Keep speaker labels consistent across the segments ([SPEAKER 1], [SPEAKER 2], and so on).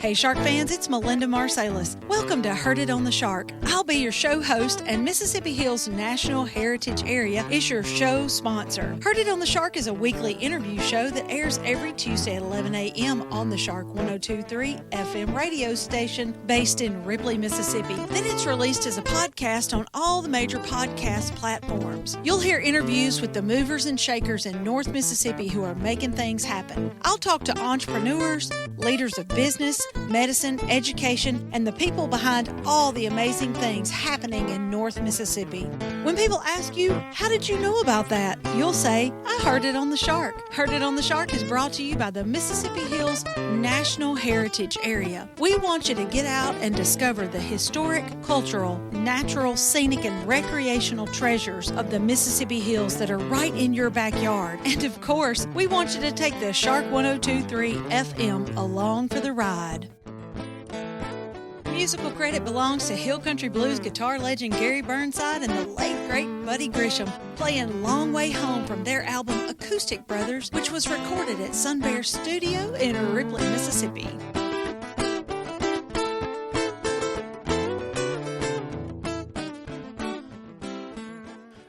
[SPEAKER 1] Hey Shark fans, it's Melinda Marsalis. Welcome to Heard It on the Shark. I'll be your show host, and Mississippi Hills National Heritage Area is your show sponsor. Heard It on the Shark is a weekly interview show that airs every Tuesday at 11 a.m. on the Shark 102.3 FM radio station based in Ripley, Mississippi. Then it's released as a podcast on all the major podcast platforms. You'll hear interviews with the movers and shakers in North Mississippi who are making things happen. I'll talk to entrepreneurs, leaders of business, medicine, education, and the people behind all the amazing things happening in North Mississippi. When people ask you, how did you know about that? You'll say, I heard it on the Shark. Heard It on the Shark is brought to you by the Mississippi Hills National Heritage Area. We want you to get out and discover the historic, cultural, natural, scenic, and recreational treasures of the Mississippi Hills that are right in your backyard. And of course, we want you to take the Shark 102.3 FM along for the ride. Musical credit belongs to Hill Country Blues guitar legend Gary Burnside and the late great Buddy Grisham, playing Long Way Home from their album Acoustic Brothers, which was recorded at Sun Bear Studio in Ripley, Mississippi.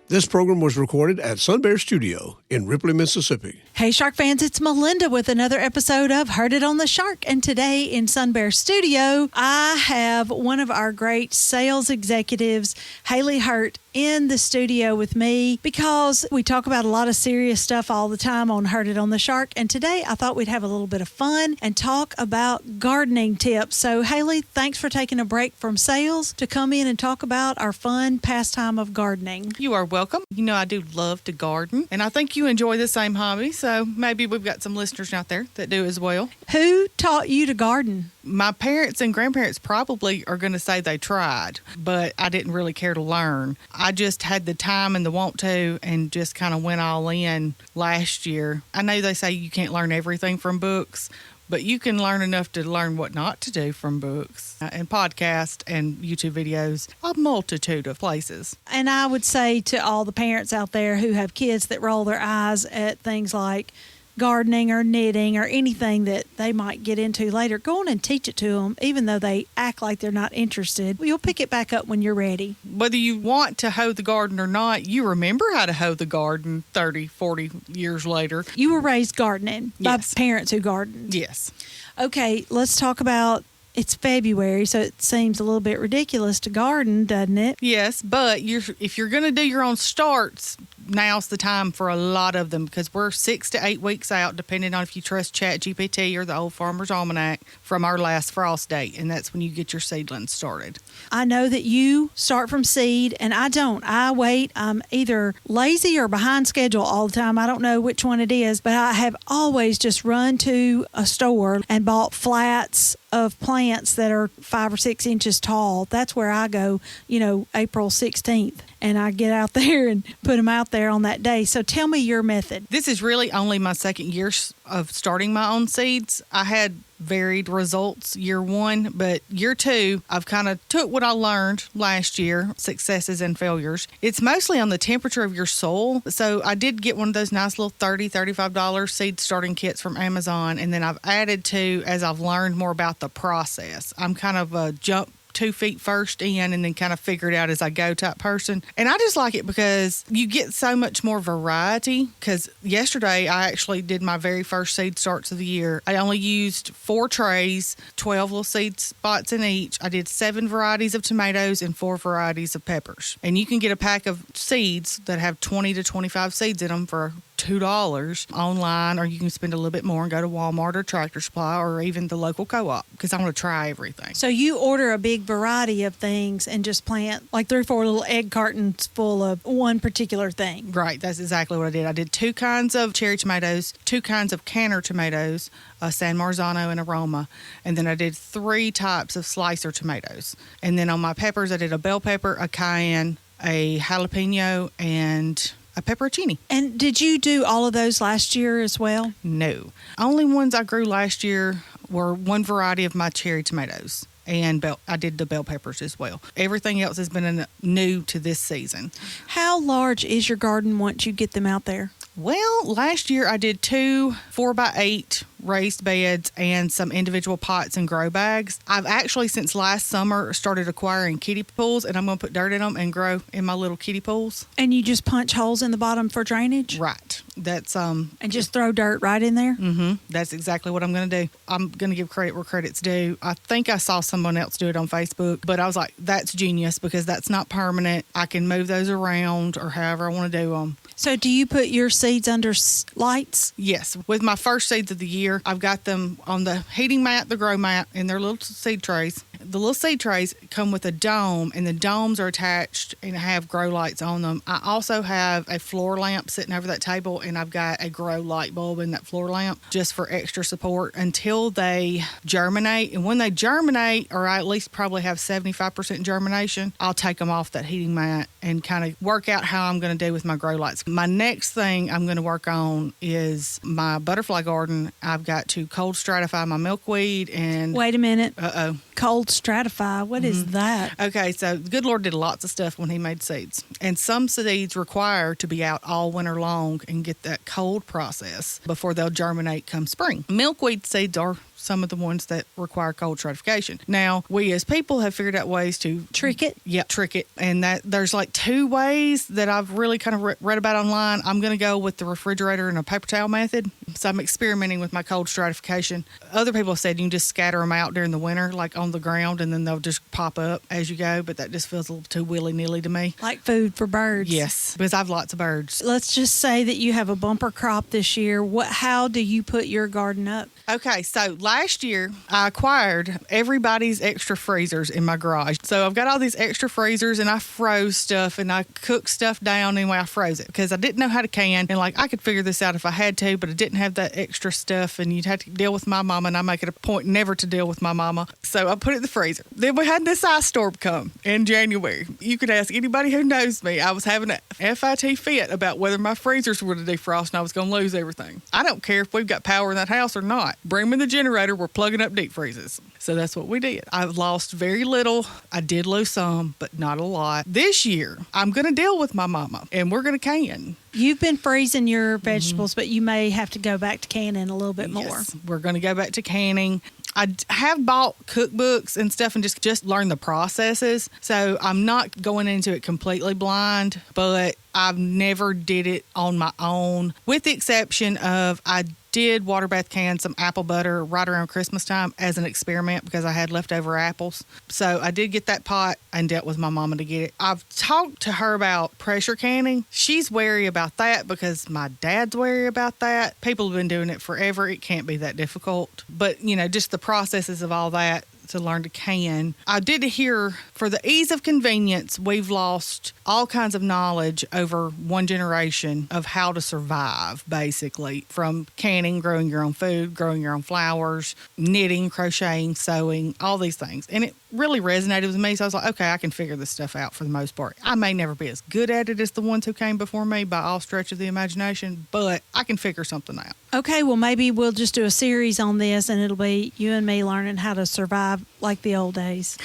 [SPEAKER 2] This program was recorded at Sun Bear Studio in Ripley, Mississippi.
[SPEAKER 1] Hey Shark fans, it's Melinda with another episode of Heard It on the Shark. And today in Sun Bear Studio, I have one of our great sales executives, Haley Hurt, in the studio with me because we talk about a lot of serious stuff all the time on Heard It on the Shark. And today I thought we'd have a little bit of fun and talk about gardening tips. So Haley, thanks for taking a break from sales to come in and talk about our fun pastime of gardening.
[SPEAKER 3] You are welcome. You know I do love to garden, and I think you enjoy the same hobby, so maybe we've got some listeners out there that do as well.
[SPEAKER 1] Who taught you to garden?
[SPEAKER 3] My parents and grandparents probably are going to say they tried, but I didn't really care to learn. I just had the time and the want to and just kind of went all in last year. I know they say you can't learn everything from books, but you can learn enough to learn what not to do from books and podcasts and YouTube videos, a multitude of places.
[SPEAKER 1] And I would say to all the parents out there who have kids that roll their eyes at things like gardening or knitting or anything that they might get into later, go on and teach it to them, even though they act like they're not interested. You'll pick it back up when you're ready.
[SPEAKER 3] Whether you want to hoe the garden or not, you remember how to hoe the garden 30, 40 years later.
[SPEAKER 1] You were raised gardening by
[SPEAKER 3] Yes.
[SPEAKER 1] parents who gardened.
[SPEAKER 3] Yes.
[SPEAKER 1] Okay, let's talk about, it's February, so it seems a little bit ridiculous to garden, doesn't it?
[SPEAKER 3] Yes, but if you're going to do your own starts, now's the time for a lot of them because we're 6 to 8 weeks out, depending on if you trust ChatGPT or the Old Farmer's Almanac, from our last frost date, and that's when you get your seedlings started.
[SPEAKER 1] I know that you start from seed, and I don't. I wait. I'm either lazy or behind schedule all the time. I don't know which one it is, but I have always just run to a store and bought flats of plants that are 5 or 6 inches tall. That's where I go, April 16th. And I get out there and put them out there on that day. So tell me your method.
[SPEAKER 3] This is really only my second year of starting my own seeds. I had varied results year one, but year two, I've kind of took what I learned last year, successes and failures. It's mostly on the temperature of your soil. So I did get one of those nice little $30, $35 seed starting kits from Amazon. And then I've added to, as I've learned more about the process. I'm kind of a jump 2 feet first in and then kind of figure it out as I go type person. And I just like it because you get so much more variety. Because yesterday I actually did my very first seed starts of the year. I only used 4 trays, 12 little seed spots in each. I did 7 varieties of tomatoes and 4 varieties of peppers. And you can get a pack of seeds that have 20 to 25 seeds in them for $2 online, or you can spend a little bit more and go to Walmart or Tractor Supply or even the local co-op because I want to try everything.
[SPEAKER 1] So you order a big variety of things and just plant like 3 or 4 little egg cartons full of one particular thing.
[SPEAKER 3] Right, that's exactly what I did. I did 2 kinds of cherry tomatoes, 2 kinds of canner tomatoes, a San Marzano and a Roma, and then I did 3 types of slicer tomatoes. And then on my peppers, I did a bell pepper, a cayenne, a jalapeno, and a pepperoncini.
[SPEAKER 1] And did you do all of those last year as well?
[SPEAKER 3] No. Only ones I grew last year were one variety of my cherry tomatoes. And I did the bell peppers as well. Everything else has been new to this season.
[SPEAKER 1] How large is your garden once you get them out there?
[SPEAKER 3] Well, last year I did 2 4x8 raised beds and some individual pots and grow bags. I've actually, since last summer, started acquiring kiddie pools, and I'm going to put dirt in them and grow in my little kiddie pools.
[SPEAKER 1] And you just punch holes in the bottom for drainage?
[SPEAKER 3] Right. That's
[SPEAKER 1] and just throw dirt right in there?
[SPEAKER 3] Mm-hmm. That's exactly what I'm going to do. I'm going to give credit where credit's due. I think I saw someone else do it on Facebook, but I was like, that's genius because that's not permanent. I can move those around or however I want to do them.
[SPEAKER 1] So do you put your seeds under lights?
[SPEAKER 3] Yes. With my first seeds of the year, I've got them on the heating mat, the grow mat, in their little seed trays. The little seed trays come with a dome, and the domes are attached and have grow lights on them. I also have a floor lamp sitting over that table, and I've got a grow light bulb in that floor lamp just for extra support until they germinate. And when they germinate, or I at least probably have 75% germination, I'll take them off that heating mat and kind of work out how I'm going to do with my grow lights. My next thing I'm going to work on is my butterfly garden. I've got to cold stratify my milkweed and...
[SPEAKER 1] Wait a minute.
[SPEAKER 3] Uh-oh.
[SPEAKER 1] Cold stratify. What is that?
[SPEAKER 3] Okay, so the good Lord did lots of stuff when he made seeds. And some seeds require to be out all winter long and get that cold process before they'll germinate come spring. Milkweed seeds are some of the ones that require cold stratification. Now, we as people have figured out ways to...
[SPEAKER 1] Trick it?
[SPEAKER 3] Yeah, trick it. And that there's like two ways that I've really kind of read about online. I'm going to go with the refrigerator and a paper towel method. So I'm experimenting with my cold stratification. Other people have said you can just scatter them out during the winter, like on the ground, and then they'll just pop up as you go. But that just feels a little too willy-nilly to me.
[SPEAKER 1] Like food for birds?
[SPEAKER 3] Yes, because I have lots of birds.
[SPEAKER 1] Let's just say that you have a bumper crop this year. How do you put your garden up?
[SPEAKER 3] Okay, so last year I acquired everybody's extra freezers in my garage. So I've got all these extra freezers, and I froze stuff and I cooked stuff down anyway. I froze it because I didn't know how to can, and like I could figure this out if I had to, but I didn't have that extra stuff, and you'd have to deal with my mama, and I make it a point never to deal with my mama. So I put it in the freezer. Then we had this ice storm come in January. You could ask anybody who knows me. I was having a FIT fit about whether my freezers were to defrost and I was going to lose everything. I don't care if we've got power in that house or not. Bring me the generator. We're plugging up deep freezes. So that's what we did. I've lost very little. I did lose some, but not a lot. This year, I'm going to deal with my mama, and we're going to can.
[SPEAKER 1] You've been freezing your vegetables, but you may have to go back to canning a little bit more.
[SPEAKER 3] Yes, we're going to go back to canning. I have bought cookbooks and stuff and just learn the processes. So I'm not going into it completely blind, but I've never did it on my own, with the exception of I did water bath can some apple butter right around Christmas time as an experiment because I had leftover apples. So I did get that pot and dealt with my mama to get it. I've talked to her about pressure canning. She's wary about that because my dad's wary about that. People have been doing it forever. It can't be that difficult. But, just the processes of all that to learn to can. I did hear, for the ease of convenience, we've lost all kinds of knowledge over one generation of how to survive, basically, from canning, growing your own food, growing your own flowers, knitting, crocheting, sewing, all these things. And it really resonated with me. So I was like, okay, I can figure this stuff out for the most part. I may never be as good at it as the ones who came before me by all stretch of the imagination, but I can figure something out.
[SPEAKER 1] Okay, well, maybe we'll just do a series on this, and it'll be you and me learning how to survive like the old days.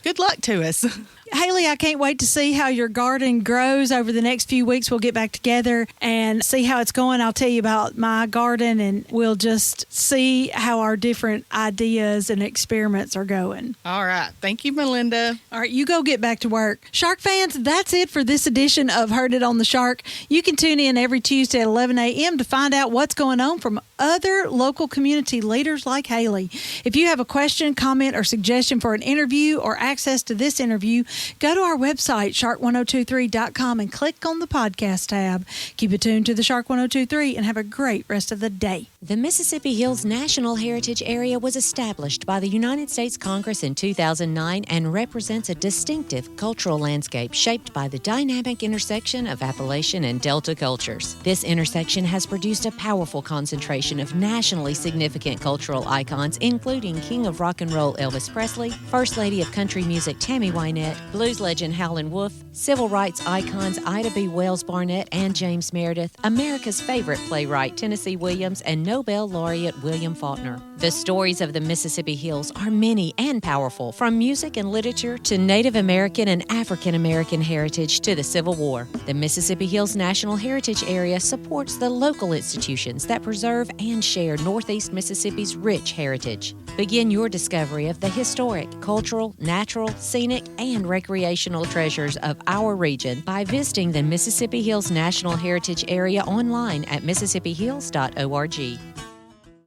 [SPEAKER 3] Good luck to us.
[SPEAKER 1] Haley, I can't wait to see how your garden grows over the next few weeks. We'll get back together and see how it's going. I'll tell you about my garden, and we'll just see how our different ideas and experiments are going.
[SPEAKER 3] All right. Thank you, Melinda.
[SPEAKER 1] All right, you go get back to work. Shark fans, that's it for this edition of Heard It on the Shark. You can tune in every Tuesday at 11 a.m. to find out what's going on from other local community leaders like Haley. If you have a question, comment, or suggestion for an interview or access to this interview, go to our website, shark1023.com, and click on the podcast tab. Keep it tuned to the Shark 1023 and have a great rest of the day.
[SPEAKER 4] The Mississippi Hills National Heritage Area was established by the United States Congress in 2009 and represents a distinctive cultural landscape shaped by the dynamic intersection of Appalachian and Delta cultures. This intersection has produced a powerful concentration of nationally significant cultural icons, including King of Rock and Roll Elvis Presley, First Lady of Country Music Tammy Wynette, blues legend Howlin' Wolf, civil rights icons Ida B. Wells Barnett and James Meredith, America's favorite playwright Tennessee Williams, and Nobel laureate William Faulkner. The stories of the Mississippi Hills are many and powerful, from music and literature to Native American and African American heritage to the Civil War. The Mississippi Hills National Heritage Area supports the local institutions that preserve and share Northeast Mississippi's rich heritage. Begin your discovery of the historic, cultural, natural, scenic, and recreational treasures of our region by visiting the Mississippi Hills National Heritage Area online at mississippiHills.org.